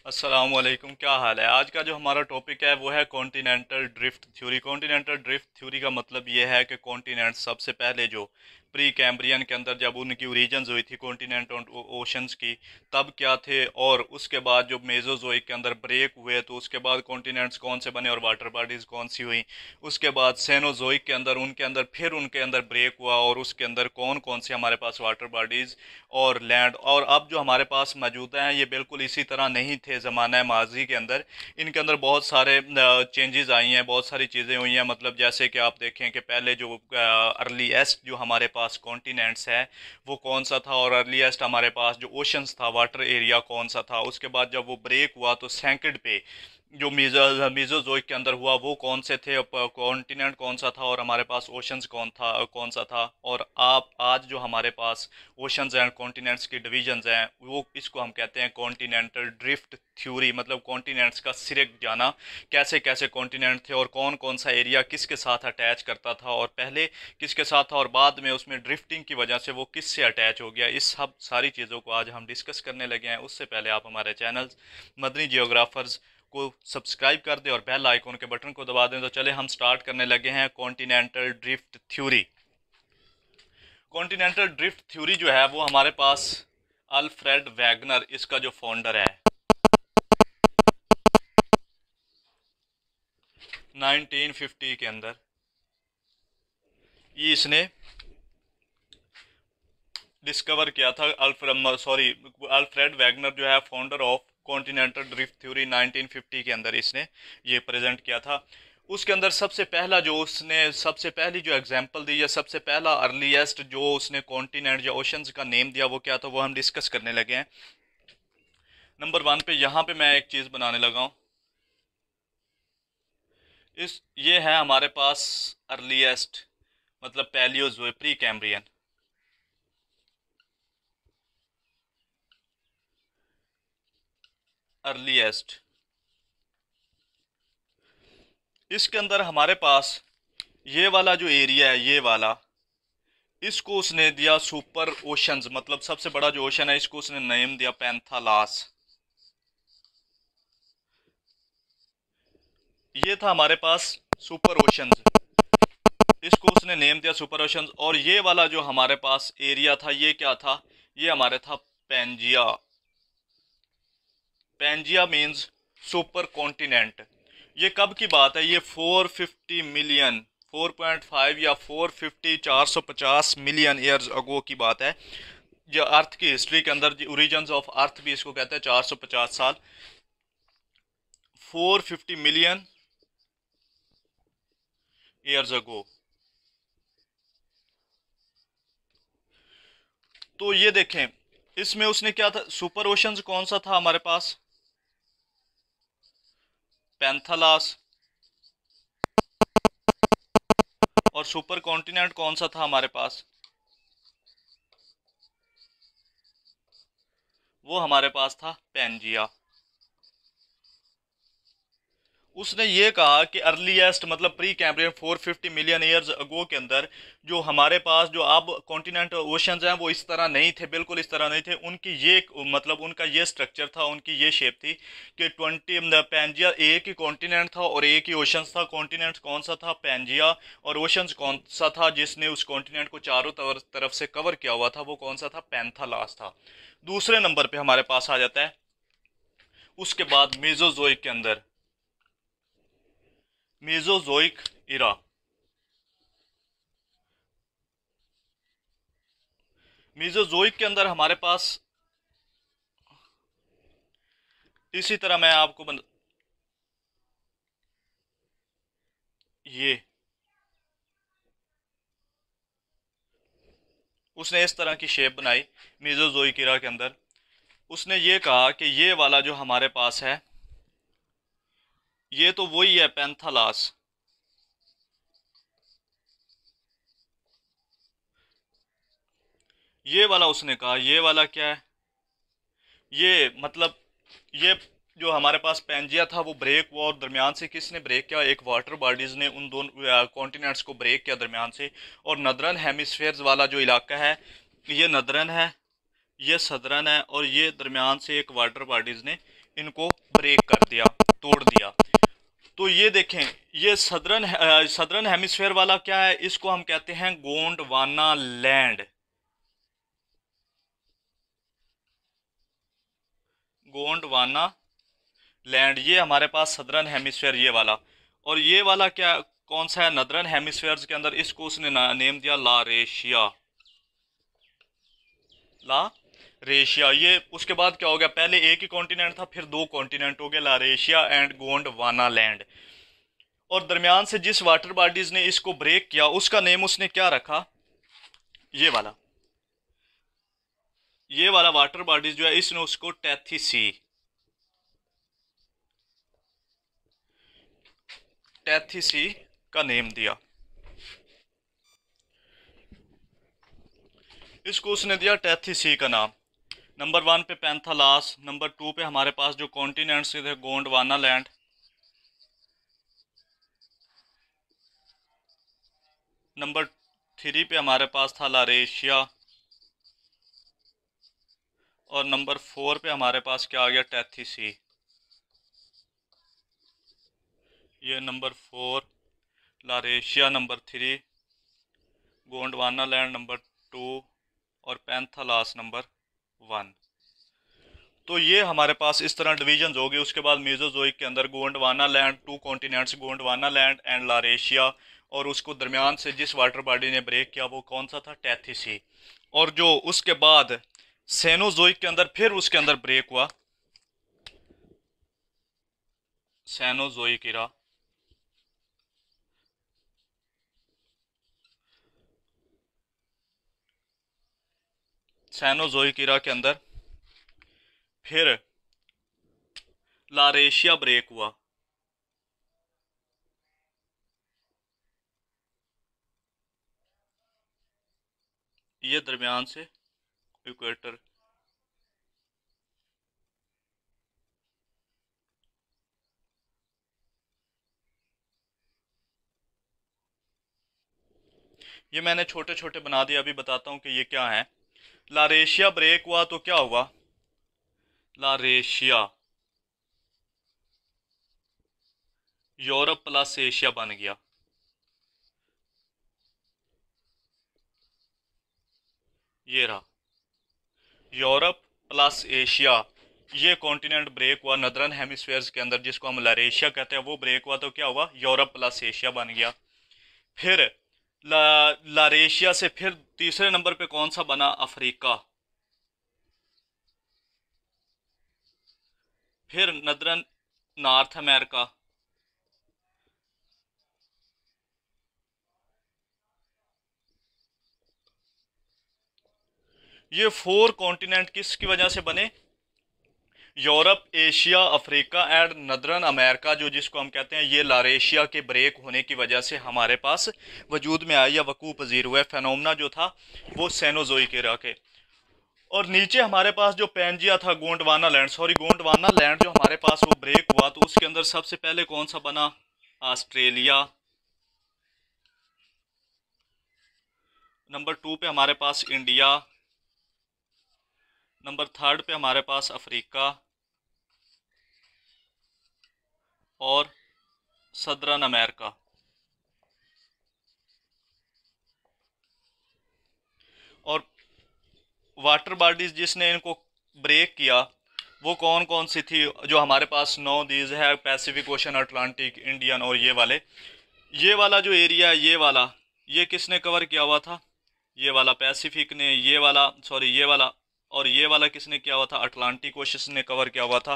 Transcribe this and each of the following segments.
अस्सलामुअलैकुम, क्या हाल है। आज का जो हमारा टॉपिक है वो है continental drift theory. Continental drift theory का मतलब ये है कि कॉन्टिनेंट सबसे पहले जो प्री कैम्ब्रियन के अंदर जब उनकी ओरिजिन्स हुई थी कॉन्टिनेंट और ओशंस की, तब क्या थे, और उसके बाद जो मेसोजोइक के अंदर ब्रेक हुए तो उसके बाद कॉन्टिनेंट्स कौन से बने और वाटर बॉडीज कौन सी हुई। उसके बाद सेनोजोइक के अंदर उनके अंदर ब्रेक हुआ और उसके अंदर कौन कौन सी हमारे पास वाटर बॉडीज और लैंड, और अब जो हमारे पास मौजूदा हैं ये बिल्कुल इसी तरह नहीं थे ज़माना माजी के अंदर। इनके अंदर बहुत सारे चेंजेस आई हैं, बहुत सारी चीज़ें हुई हैं। मतलब जैसे कि आप देखें कि पहले जो अर्लीस्ट जो हमारे पास कॉन्टिनेंट्स है वो कौन सा था, और अर्लीस्ट हमारे पास जो ओशंस था, वाटर एरिया कौन सा था। उसके बाद जब वो ब्रेक हुआ तो सैंकड़ पे जो मीजोजोइक के अंदर हुआ वो कौन से थे, कॉन्टिनेंट कौन सा था, और हमारे पास ओशंस कौन सा था। और आप आज जो हमारे पास ओशंस एंड कॉन्टिनेंट्स की डिवीजंस हैं वो इसको हम कहते हैं कॉन्टिनेंटल ड्रिफ्ट थ्योरी। मतलब कॉन्टिनेंट्स का सिरक जाना, कैसे कैसे कॉन्टिनेंट थे और कौन कौन सा एरिया किसके साथ अटैच करता था, और पहले किसके साथ था और बाद में उसमें ड्रिफ्टिंग की वजह से वो किससे अटैच हो गया। इस सब सारी चीज़ों को आज हम डिस्कस करने लगे हैं। उससे पहले आप हमारे चैनल मदनी जियोग्राफर्स को सब्सक्राइब कर दें और बेल आइकन के बटन को दबा दें। तो चले हम स्टार्ट करने लगे हैं continental drift theory. Continental drift theory जो है वो हमारे पास अल्फ्रेड वैगनर इसका जो फाउंडर है, 1950 के अंदर ये इसने डिस्कवर किया था। अल्फ्रेड वैगनर जो है founder of continental drift theory, 1950 के अंदर इसने ये प्रेजेंट किया था। उसके अंदर सबसे पहली जो एग्जांपल दी या सबसे पहला अर्लीस्ट जो उसने कॉन्टिनेंट या ओशंस का नेम दिया वो क्या था, वो हम डिस्कस करने लगे हैं। नंबर 1 पे यहाँ पे मैं एक चीज़ बनाने लगा हूँ। ये है हमारे पास अर्लीस्ट, मतलब पैलियोजोइक प्री कैम्ब्रियन। अर्लीस्ट, इसके अंदर हमारे पास ये वाला जो एरिया है, ये वाला, इसको उसने दिया सुपर ओशंस। मतलब सबसे बड़ा जो ओशन है इसको उसने नेम दिया पैंथालास। ये था हमारे पास सुपर ओशंस, इसको उसने नेम दिया सुपर ओशंस। और ये वाला जो हमारे पास एरिया था ये क्या था, ये हमारे था Pangaea. Pangaea means super continent. ये कब की बात है, ये 450 मिलियन, 4.5 या 450 450 मिलियन ईयर्स अगो की बात है। जो अर्थ की हिस्ट्री के अंदर ओरिजिन्स ऑफ अर्थ भी इसको कहते हैं, 450 साल, 450 मिलियन ईयर्स अगो। तो ये देखें, इसमें उसने क्या था, सुपर ओशंस कौन सा था हमारे पास, पैंथालास। और सुपर कॉन्टिनेंट कौन सा था हमारे पास, वो हमारे पास था पेंजिया। उसने ये कहा कि अर्लीस्ट मतलब pre Cambrian 450 million years ago के अंदर जो हमारे पास जो अब कॉन्टिनेंट ओशंस हैं वो इस तरह नहीं थे, बिल्कुल इस तरह नहीं थे। उनकी ये मतलब उनका ये स्ट्रक्चर था, उनकी ये शेप थी कि 20 पेंजिया एक ही कॉन्टिनेंट था और एक ही ओशंस था। कॉन्टिनेंट कौन सा था, पेंजिया। और ओशंस कौन सा था जिसने उस कॉन्टिनेंट को चारों तरफ से कवर किया हुआ था, वो कौन सा था, पैंथालास था। दूसरे नंबर पे हमारे पास आ जाता है उसके बाद मेसोजोइक के अंदर, मेसोजोइक इरा। मेसोजोइक के अंदर हमारे पास इसी तरह मैं आपको ये उसने इस तरह की शेप बनाई मेसोजोइक इरा के अंदर। उसने ये कहा कि ये वाला जो हमारे पास है ये तो वही है पैंथालास। ये वाला उसने कहा ये वाला क्या है, ये मतलब ये जो हमारे पास पेंजिया था वो ब्रेक हुआ, और दरमियान से किसने ब्रेक किया, एक वाटर बॉडीज ने उन दोनों कॉन्टिनेंट्स को ब्रेक किया दरमियान से। और नदरन हेमिस्फेयर्स वाला जो इलाका है ये नदरन है, ये सदरन है, और ये दरमियान से एक वाटर बॉडीज ने इनको ब्रेक कर दिया, तोड़ दिया। तो ये देखें, ये सदर्न हेमिस्फेयर वाला क्या है, इसको हम कहते हैं गोंडवाना लैंड। गोंडवाना लैंड, ये हमारे पास सदर्न हेमिस्फेयर ये वाला। और ये वाला क्या, कौन सा है, नदरन हेमिस्फेयर के अंदर, इसको उसने नेम दिया लारेशिया। ला रेशिया। ये उसके बाद क्या हो गया, पहले एक ही कॉन्टिनेंट था, फिर दो कॉन्टिनेंट हो गए, लारेशिया एंड गोंडवाना लैंड। और दरमियान से जिस वाटर बॉडीज ने इसको ब्रेक किया, उसका नेम उसने क्या रखा, ये वाला वाटर बॉडीज जो है, इसने उसको टैथी सी का नेम दिया। इसको उसने दिया टैथी सी का नाम। नंबर 1 पे पैंथालास, नंबर 2 पे हमारे पास जो कॉन्टिनेंट्स थे गोंडवाना लैंड, नंबर 3 पे हमारे पास था लारेशिया, और नंबर 4 पे हमारे पास क्या आ गया, टैथी सी। ये number 4 Laurasia, number 3 Gondwana land, number 2 और पैंथालास नंबर 1। तो ये हमारे पास इस तरह डिवीजन हो गए। उसके बाद मेसोजोइक के अंदर Gondwana land, two continents Gondwana land and Laurasia, और उसको दरमियान से जिस वाटर बॉडी ने ब्रेक किया वो कौन सा था, टैथी। और जो उसके बाद सेनोजोइक के अंदर फिर उसके अंदर ब्रेक हुआ, सेनोजोइक इरा। सेनोजोइक इरा के अंदर फिर लारेशिया ब्रेक हुआ। ये दरमियान से इक्वेटर, ये मैंने छोटे छोटे बना दिया, अभी बताता हूँ कि ये क्या है। लारेशिया ब्रेक हुआ तो क्या हुआ, लारेशिया यूरोप प्लस एशिया बन गया। ये रहा यूरोप प्लस एशिया, ये कॉन्टिनेंट ब्रेक हुआ नदरन हेमिस्फेयर्स के अंदर, जिसको हम लारेशिया कहते हैं, वो ब्रेक हुआ तो क्या हुआ, यूरोप प्लस एशिया बन गया। फिर लारेशिया से फिर तीसरे नंबर पे कौन सा बना, अफ्रीका। फिर नदरन नॉर्थ अमेरिका, ये 4 कॉन्टिनेंट किसकी वजह से बने, Europe, Asia, Africa and नदरन America, जो जिसको हम कहते हैं, ये लारेशिया के ब्रेक होने की वजह से हमारे पास वजूद में आया या वकू पजीर हुआ। फेनोमना जो था वो सेनोजोइक एरा के। और नीचे हमारे पास जो पेंजिया था, गोंडवाना लैंड जो हमारे पास वो ब्रेक हुआ, तो उसके अंदर सबसे पहले कौन सा बना, ऑस्ट्रेलिया। नंबर 2 पे हमारे पास इंडिया, नंबर 3 पे हमारे पास अफ्रीका और सदरन अमेरिका। और वाटर बॉडीज जिसने इनको ब्रेक किया वो कौन कौन सी थी, जो हमारे पास 9 दीज है, पैसिफिक ओशन, अटलांटिक, इंडियन और ये वाले। ये वाला जो एरिया है, ये वाला, ये किसने कवर किया हुआ था, ये वाला पैसिफिक ने, ये वाला सॉरी ये वाला, और ये वाला किसने किया हुआ था, अटलांटिक ओशन ने कवर किया हुआ था।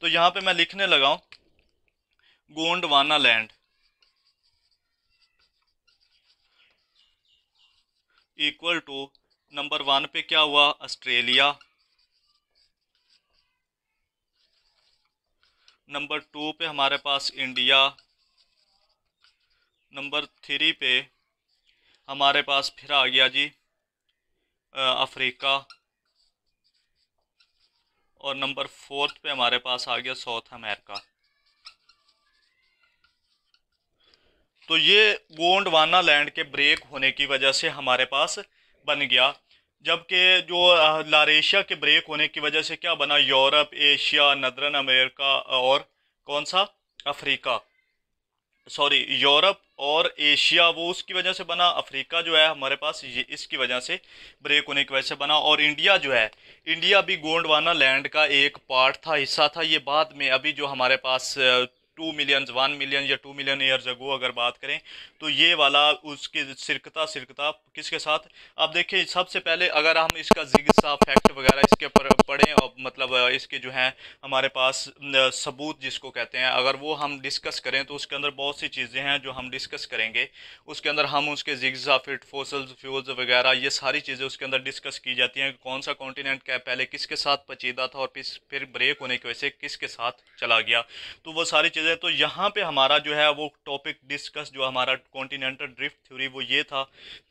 तो यहाँ पे मैं लिखने लगा हूँ Gondwana land equal to, number 1 पे क्या हुआ, ऑस्ट्रेलिया, नंबर 2 पे हमारे पास इंडिया, नंबर 3 पे हमारे पास फिर आ गया जी अफ्रीका, और नंबर 4 पे हमारे पास आ गया साउथ अमेरिका। तो ये गोंडवाना लैंड के ब्रेक होने की वजह से हमारे पास बन गया जबकि जो लारेशिया के ब्रेक होने की वजह से क्या बना, यूरोप, एशिया, नदरन अमेरिका और कौन सा, अफ्रीका, सॉरी यूरोप और एशिया, वो उसकी वजह से बना। अफ्रीका जो है हमारे पास ये इसकी वजह से ब्रेक होने की वजह से बना। और इंडिया जो है, इंडिया भी गोंडवाना लैंड का एक पार्ट था, हिस्सा था। ये बाद में अभी जो हमारे पास 2 मिलियन, 1 मिलियन या 2 मिलियन ईयर्स अगो अगर बात करें, तो ये वाला उसके सिरकता सिरकता किसके साथ। अब देखिए सबसे पहले अगर हम इसका जिग्सा फैक्ट वगैरह इसके ऊपर पढ़ें, और मतलब इसके जो हैं हमारे पास सबूत जिसको कहते हैं, अगर वो हम डिस्कस करें तो उसके अंदर बहुत सी चीज़ें हैं जो हम डिस्कस करेंगे। उसके अंदर हम उसके जिग्सा फिट फोसल्स फ्यूल्स वगैरह ये सारी चीज़ें उसके अंदर डिस्कस की जाती हैं कि कौन सा कॉन्टिनेंट क्या पहले किसके साथ पचीदा था और फिर ब्रेक होने की वजह से किसके साथ चला गया। तो वो सारी चीज़ें, तो यहाँ पे हमारा जो है वो टॉपिक डिस्कस जो हमारा कॉन्टिनेंटल ड्रिफ्ट थ्योरी वो ये था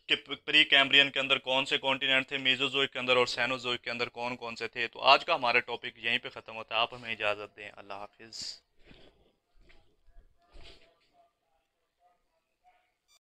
कि प्री कैम्ब्रियन के अंदर कौन से कॉन्टिनेंट थे, मेसोजोइक के अंदर और सैनोजोइक के अंदर कौन कौन से थे। तो आज का हमारा टॉपिक यहीं पे ख़त्म होता है। आप हमें इजाज़त दें, अल्लाह हाफिज़।